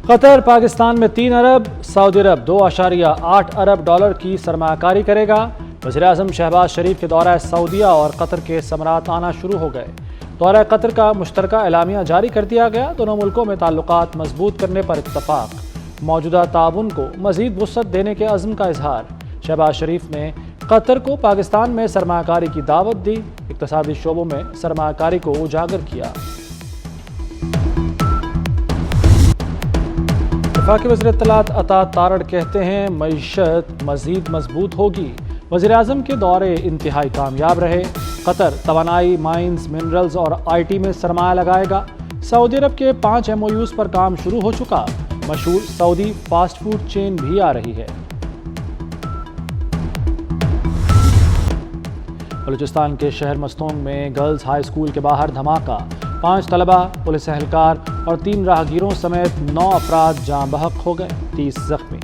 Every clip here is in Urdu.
قطر پاکستان میں 3 ارب، سعودی عرب 2.8 ارب ڈالر کی سرمایہ کاری کرے گا۔ وزیراعظم شہباز شریف کے دورہ سعودیہ اور قطر کے ثمرات آنا شروع ہو گئے۔ دورہ قطر کا مشترکہ اعلامیہ جاری کر دیا گیا۔ دونوں ملکوں میں تعلقات مضبوط کرنے پر اتفاق، موجودہ تعاون کو مزید وسعت دینے کے عزم کا اظہار۔ شہباز شریف نے قطر کو پاکستان میں سرمایہ کاری کی دعوت دی، اقتصادی شعبوں میں سرمایہ کاری کو اجاگر کیا۔ وفاقی وزیر اطلاعات عطا تارڑ کہتے ہیں معیشت مزید مضبوط ہوگی۔ وزیراعظم کے دورے انتہائی کامیاب رہے۔ قطر توانائی، مائنز، منرلز اور آئی ٹی میں سرمایہ لگائے گا۔ سعودی عرب کے 5 MOUs پر کام شروع ہو چکا۔ مشہور سعودی فاسٹ فوڈ چین بھی آ رہی ہے۔ بلوچستان کے شہر مستونگ میں گرلز ہائی اسکول کے باہر دھماکہ، 5 طلبہ، پولیس اہلکار اور 3 راہگیروں سمیت 9 افراد جاں بحق ہو گئے، 30 زخمی۔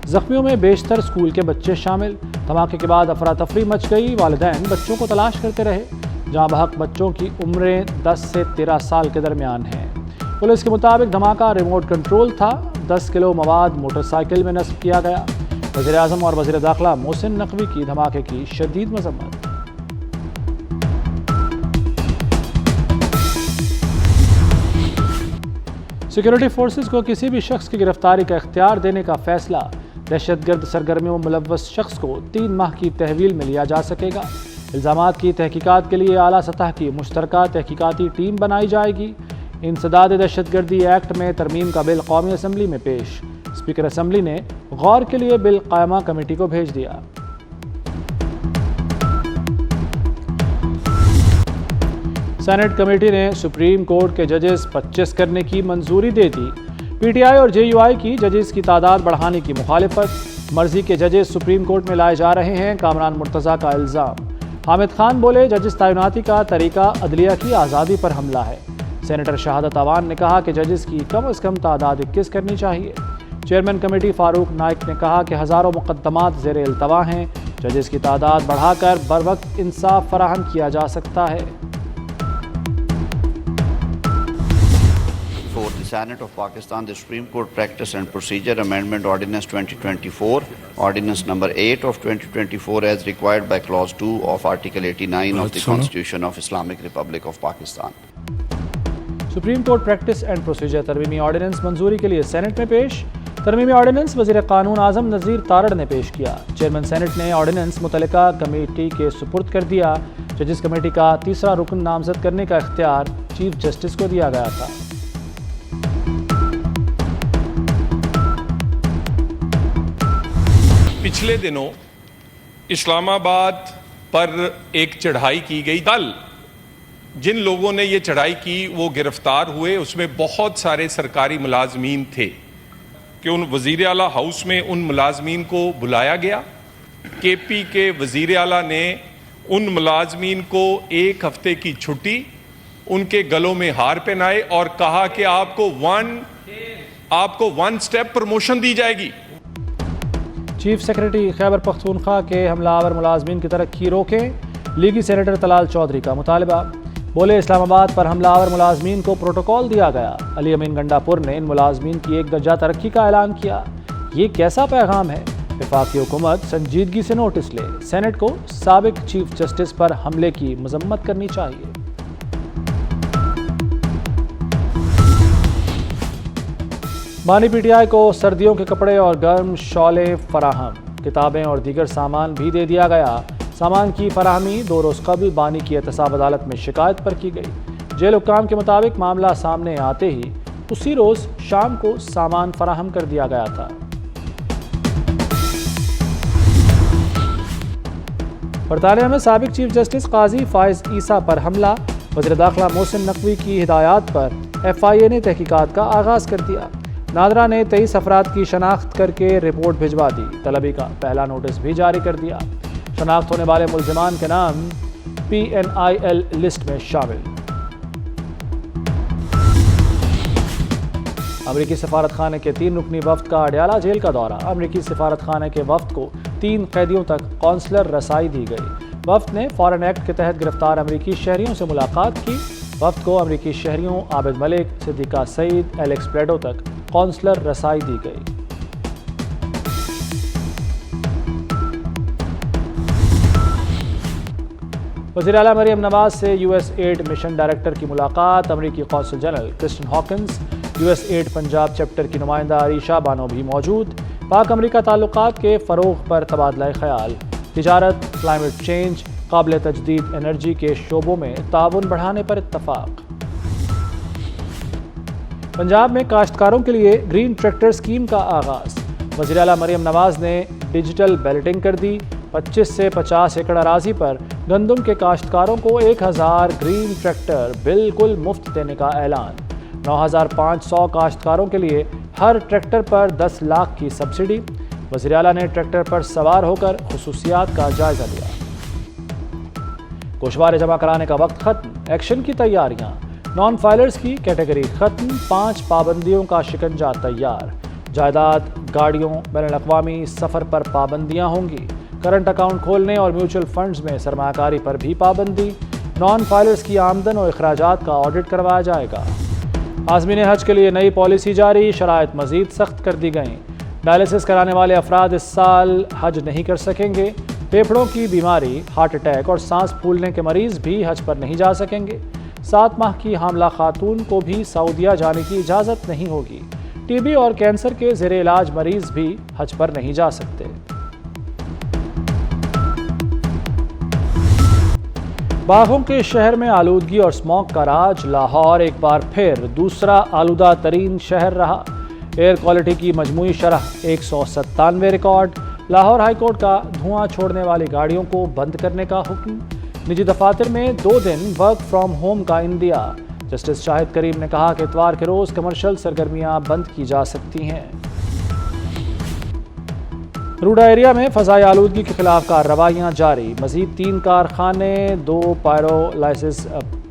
زخمیوں میں بیشتر اسکول کے بچے شامل۔ دھماکے کے بعد افراتفری مچ گئی۔ والدین بچوں کو تلاش کرتے رہے۔ جاں بحق بچوں کی عمریں 10 سے 13 سال کے درمیان ہیں۔ پولیس کے مطابق دھماکہ ریموٹ کنٹرول تھا۔ 10 کلو مواد موٹر سائیکل میں نصب کیا گیا۔ وزیر اعظم اور وزیر داخلہ محسن نقوی کی دھماکے کی شدید مذمت۔ سیکورٹی فورسز کو کسی بھی شخص کی گرفتاری کا اختیار دینے کا فیصلہ دہشت گرد سرگرمیوں میں ملوث شخص کو 3 ماہ کی تحویل میں لیا جا سکے گا۔ الزامات کی تحقیقات کے لیے اعلیٰ سطح کی مشترکہ تحقیقاتی ٹیم بنائی جائے گی۔ انسداد دہشت گردی ایکٹ میں ترمیم کا بل قومی اسمبلی میں پیش۔ اسپیکر اسمبلی نے غور کے لیے بل قائمہ کمیٹی کو بھیج دیا۔ سینٹ کمیٹی نے سپریم کورٹ کے ججز 25 کرنے کی منظوری دے دی۔ پی ٹی آئی اور JUI کی ججز کی تعداد بڑھانے کی مخالفت۔ مرضی کے ججز سپریم کورٹ میں لائے جا رہے ہیں، کامران مرتضیٰ کا الزام۔ حامد خان بولے ججز تعیناتی کا طریقہ عدلیہ کی آزادی پر حملہ ہے۔ سینیٹر شہادت اوان نے کہا کہ ججز کی کم از کم تعداد 21 کرنی چاہیے۔ چیئرمین کمیٹی فاروق نائک نے کہا کہ ہزاروں مقدمات زیر التوا ہیں، ججز کی تعداد بڑھا کر بروقت انصاف فراہم کیا جا سکتا ہے۔ For the Senate of Pakistan, the Supreme Court Practice and Procedure Amendment Ordinance 2024, Ordinance number 8 of 2024 as required by Clause 2 of Article 89 of the Constitution of Islamic Republic of Pakistan. Supreme court practice and procedure ترمیمی آرڈیننس منظوری کے لیے سینٹ میں پیش۔ ترمیمی آرڈیننس وزیر قانون اعظم نذیر تارڑ نے پیش کیا۔ چیئرمین سینٹ نے آرڈیننس متعلقہ کمیٹی کے سپرد کر دیا۔ ججز کمیٹی کا تیسرا رکن نامزد کرنے کا اختیار چیف جسٹس کو دیا گیا تھا۔ پچھلے دنوں اسلام آباد پر ایک چڑھائی کی گئی۔ کل جن لوگوں نے یہ چڑھائی کی وہ گرفتار ہوئے، اس میں بہت سارے سرکاری ملازمین تھے کہ ان وزیر اعلیٰ ہاؤس میں ان ملازمین کو بلایا گیا۔ KP کے وزیر اعلیٰ نے ان ملازمین کو 1 ہفتے کی چھٹی، ان کے گلوں میں ہار پہنائے اور کہا کہ آپ کو 1 سٹیپ پروموشن دی جائے گی۔ چیف سیکرٹری خیبر پختونخوا کے حملہ آور ملازمین کی ترقی روکیں، لیگی سینیٹر طلال چودھری کا مطالبہ۔ بولے اسلام آباد پر حملہ آور ملازمین کو پروٹوکول دیا گیا۔ علی امین گنڈا پور نے ان ملازمین کی 1 درجہ ترقی کا اعلان کیا۔ یہ کیسا پیغام ہے؟ وفاقی حکومت سنجیدگی سے نوٹس لے، سینٹ کو سابق چیف جسٹس پر حملے کی مذمت کرنی چاہیے۔ بانی PTI کو سردیوں کے کپڑے اور گرم شالیں فراہم، کتابیں اور دیگر سامان بھی دے دیا گیا۔ سامان کی فراہمی 2 روز قبل بانی کی احتساب عدالت میں شکایت پر کی گئی۔ جیل حکام کے مطابق معاملہ سامنے آتے ہی اسی روز شام کو سامان فراہم کر دیا گیا تھا۔ برطانیہ میں سابق چیف جسٹس قاضی فائز عیسیٰ پر حملہ، وزیر داخلہ محسن نقوی کی ہدایات پر FIA نے تحقیقات کا آغاز کر دیا۔ نادرا نے 23 افراد کی شناخت کر کے رپورٹ بھجوا دی۔ طلبی کا پہلا نوٹس بھی جاری کر دیا۔ شناخت ہونے والے ملزمان کے نام PNIL لسٹ میں شامل۔ امریکی سفارت خانے کے 3 رکنی وفد کا اڈیالہ جیل کا دورہ۔ امریکی سفارت خانے کے وفد کو 3 قیدیوں تک قونسلر رسائی دی گئی۔ وفد نے فارن ایکٹ کے تحت گرفتار امریکی شہریوں سے ملاقات کی۔ وفد کو امریکی شہریوں عابد ملک، صدیقہ سعید، ایلیکس پریڈو تک کونسلر رسائی دی گئی۔ وزیر اعلیٰ مریم نواز سے U S aid mission director کی ملاقات۔ امریکی consul general Kristen Hawkins, U S aid Punjab chapter کی نمائندہ عریشہ بانو بھی موجود۔ پاک امریکہ تعلقات کے فروغ پر تبادلہ خیال۔ تجارت، کلائمیٹ چینج، قابل تجدید انرجی کے شعبوں میں تعاون بڑھانے پر اتفاق۔ پنجاب میں کاشتکاروں کے لیے گرین ٹریکٹر اسکیم کا آغاز۔ وزیر اعلیٰ مریم نواز نے ڈیجیٹل بیلٹنگ کر دی۔ 25 سے 50 ایکڑ اراضی پر گندم کے کاشتکاروں کو 1000 گرین ٹریکٹر بالکل مفت دینے کا اعلان۔ 9500 کاشتکاروں کے لیے ہر ٹریکٹر پر 10 لاکھ کی سبسڈی۔ وزیر اعلیٰ نے ٹریکٹر پر سوار ہو کر خصوصیات کا جائزہ لیا۔ گوشوارے جمع کرانے کا وقت ختم، ایکشن کی تیاریاں۔ نان فائلرز کی کیٹیگری ختم، 5 پابندیوں کا شکنجہ تیار۔ جائیداد، گاڑیوں، بین الاقوامی سفر پر پابندیاں ہوں گی۔ کرنٹ اکاؤنٹ کھولنے اور میوچل فنڈز میں سرمایہ کاری پر بھی پابندی۔ نان فائلرز کی آمدن و اخراجات کا آڈٹ کروایا جائے گا۔ عازمین حج کے لیے نئی پالیسی جاری، شرائط مزید سخت کر دی گئیں۔ ڈائلسس کرانے والے افراد اس سال حج نہیں کر سکیں گے۔ پھیپھڑوں کی بیماری، ہارٹ اٹیک اور سانس پھولنے کے مریض بھی حج پر نہیں جا سکیں گے۔ 7 ماہ کی حاملہ خاتون کو بھی سعودیہ جانے کی اجازت نہیں ہوگی۔ ٹی بی اور کینسر کے زیر علاج مریض بھی حج پر نہیں جا سکتے۔ باغوں کے شہر میں آلودگی اور اسموگ کا راج، لاہور ایک بار پھر دوسرا آلودہ ترین شہر رہا۔ ایئر کوالٹی کی مجموعی شرح 197 ریکارڈ۔ لاہور ہائی کورٹ کا دھواں چھوڑنے والی گاڑیوں کو بند کرنے کا حکم۔ نجی دفاتر میں 2 دن ورک فرام ہوم کا اندیا۔ جسٹس شاہد کریم نے کہا کہ اتوار کے روز کمرشل سرگرمیاں بند کی جا سکتی ہیں۔ روڈا ایریا میں فضائی آلودگی کے خلاف کارروائیاں جاری۔ مزید 3 کارخانے، 2 پائرولائسس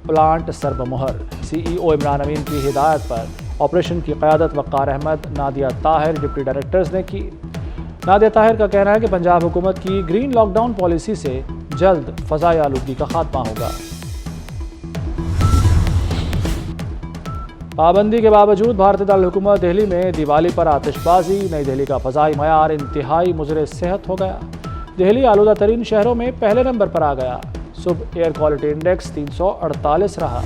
پلانٹ سربمہر۔ سی ای او عمران امین کی ہدایت پر آپریشن کی قیادت وقار احمد، نادیہ طاہر ڈپٹی ڈائریکٹرز نے کی۔ نادیہ طاہر کا کہنا ہے کہ پنجاب حکومت کی گرین لاک ڈاؤن پالیسی سے جلد فضائی آلودگی کا خاتمہ ہوگا۔ پابندی کے باوجود بھارتی دارالحکومت دہلی میں دیوالی پر آتش بازی۔ نئی دہلی کا فضائی معیار انتہائی مضر صحت ہو گیا۔ دہلی آلودہ ترین شہروں میں پہلے نمبر پر آ گیا۔ صبح ایئر کوالٹی انڈیکس 348 رہا۔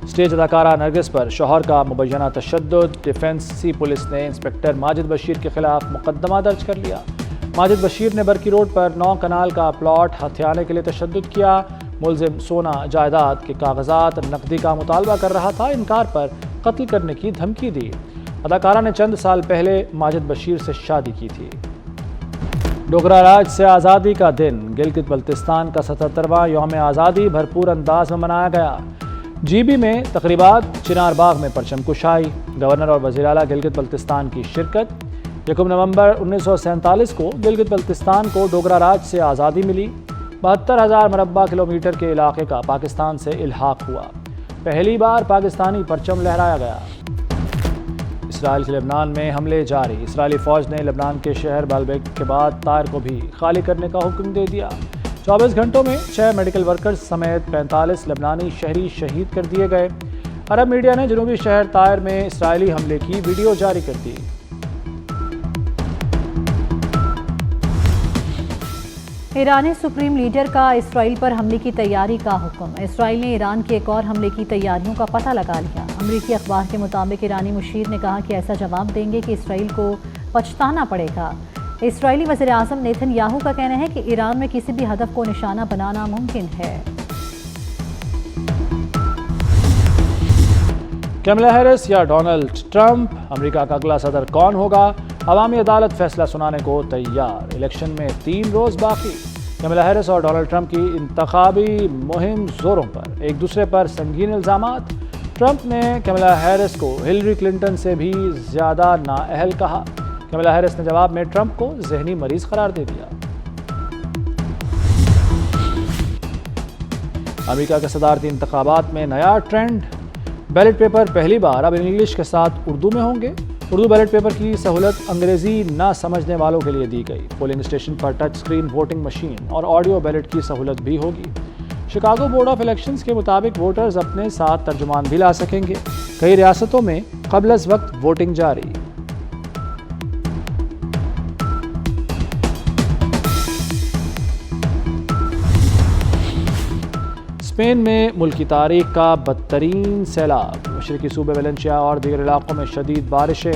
اسٹیج اداکارہ نرگس پر شوہر کا مبینہ تشدد۔ ڈیفنسی پولیس نے انسپکٹر ماجد بشیر کے خلاف مقدمہ درج کر لیا۔ ماجد بشیر نے برکی روڈ پر 9 کنال کا پلاٹ ہتھیانے کے لیے تشدد کیا۔ ملزم سونا جائیداد کے کاغذات نقدی کا مطالبہ کر رہا تھا، انکار پر قتل کرنے کی دھمکی دی۔ اداکارہ نے چند سال پہلے ماجد بشیر سے شادی کی تھی۔ ڈوگرا راج سے آزادی کا دن۔ گلگت بلتستان کا 77واں یوم آزادی بھرپور انداز میں منایا گیا۔ جی بی میں تقریبات، چنار باغ میں پرچم کشائی، گورنر اور وزیر اعلیٰ گلگت بلتستان کی شرکت۔ 1 نومبر 1947 کو گلگت بلتستان کو ڈوگرا راج سے آزادی ملی۔ 72,000 مربع کلومیٹر کے علاقے کا پاکستان سے الحاق ہوا۔ پہلی بار پاکستانی پرچم لہرایا گیا۔ اسرائیل کے لبنان میں حملے جاری۔ اسرائیلی فوج نے لبنان کے شہر بالبیک کے بعد طائر کو بھی خالی کرنے کا حکم دے دیا۔ 24 گھنٹوں میں 6 میڈیکل ورکرز سمیت 45 لبنانی شہری شہید کر دیے گئے۔ عرب میڈیا نے جنوبی شہر طائر میں اسرائیلی حملے کی ویڈیو جاری کر دی۔ ایرانی سپریم لیڈر کا اسرائیل پر حملے کی تیاری کا حکم۔ اسرائیل نے ایران کے ایک اور حملے کی تیاریوں کا پتہ لگا لیا۔ امریکی اخبار کے مطابق ایرانی مشیر نے کہا کہ ایسا جواب دیں گے کہ اسرائیل کو پچھتانا پڑے گا۔ اسرائیلی وزیر اعظم نیتن یاہو کا کہنا ہے کہ ایران میں کسی بھی ہدف کو نشانہ بنانا ممکن ہے۔ کیملا ہیرس یا ڈونلڈ ٹرمپ، امریکہ کا اگلا صدر کون ہوگا؟ عوامی عدالت فیصلہ سنانے کو تیار۔ الیکشن میں 3 روز باقی۔ کیملا ہیرس اور ڈونلڈ ٹرمپ کی انتخابی مہم زوروں پر، ایک دوسرے پر سنگین الزامات۔ ٹرمپ نے کیملا ہیرس کو ہلری کلنٹن سے بھی زیادہ نااہل کہا۔ کیملا ہیرس نے جواب میں ٹرمپ کو ذہنی مریض قرار دے دیا۔ امریکہ کے صدارتی انتخابات میں نیا ٹرینڈ، بیلٹ پیپر پہلی بار اب انگلش کے ساتھ اردو میں ہوں گے۔ اردو بیلٹ پیپر کی سہولت انگریزی نہ سمجھنے والوں کے لیے دی گئی۔ پولنگ اسٹیشن پر ٹچ سکرین ووٹنگ مشین اور آڈیو بیلٹ کی سہولت بھی ہوگی۔ شکاگو بورڈ آف الیکشنز کے مطابق ووٹرز اپنے ساتھ ترجمان بھی لا سکیں گے۔ کئی ریاستوں میں قبل از وقت ووٹنگ جاری۔ اسپین میں ملکی تاریخ کا بدترین سیلاب، مشرقی صوبے ویلنسیا اور دیگر علاقوں میں شدید بارشیں،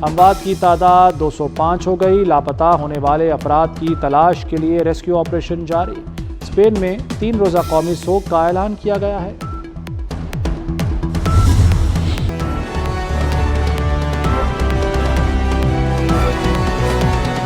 اموات کی تعداد 205 ہو گئی۔ لاپتہ ہونے والے افراد کی تلاش کے لیے ریسکیو آپریشن جاری۔ اسپین میں 3 روزہ قومی سوگ کا اعلان کیا گیا ہے۔